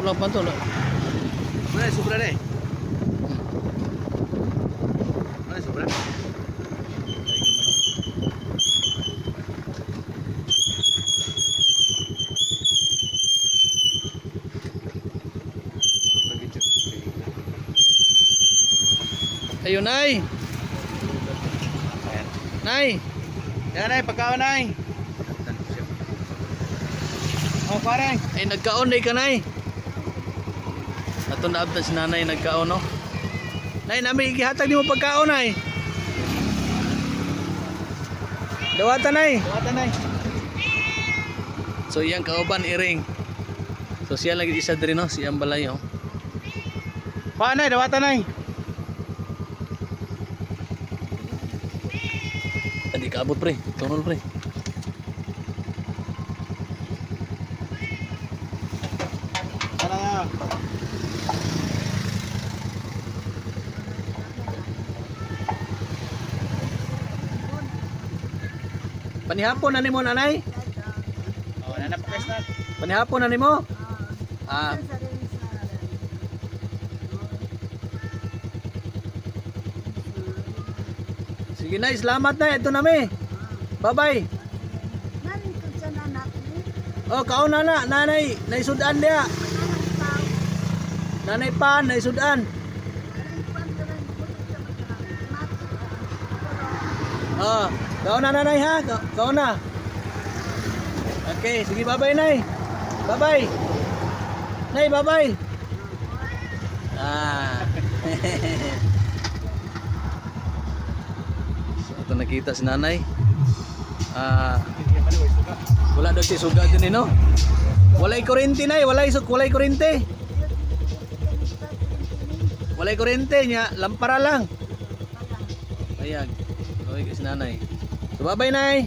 kulang pa to. Mana sobra deh? Mana sobra? Ayun, Nay. Nay. Yan ay, pagkaon ay. Oh, pare. Ay, nagkaon day ka, Nay. Atong naabtan si nanay nagkaon, no? Nay, nami ikihatag ni mo pagkaon, Nay. Dawatan, Nay. Dawatan ay. So, iyang kauban, iring. So, siya lagi isa diri, no? Siyang balay, oh. Paano ay, dawatan ay. Hindi ka abot, pre. Tunol, pre. Ano nga? Panihapon na ni mo, nanay? Oh, nanapres na. Panihapon na ni mo? Ah, sige, Nay. Salamat, Nay. Ito na, mi. Bye-bye. Oh, kaon na na. Nanay, naisudan dia. Nanay Pan, naisudan. Oh, kaon na, nanay, ha? Kaon na. Okay, sige, bye-bye, Nay. Bye-bye. Nay, bye-bye. Ah. So, ito nakita si nanay. Wala daw siya suga din, no? Walay kuryente, Nay. Walay kuryente. Walay kuryente niya. Lampara lang. Ayan. Okay, si nanay. So, bye-bye, Nay.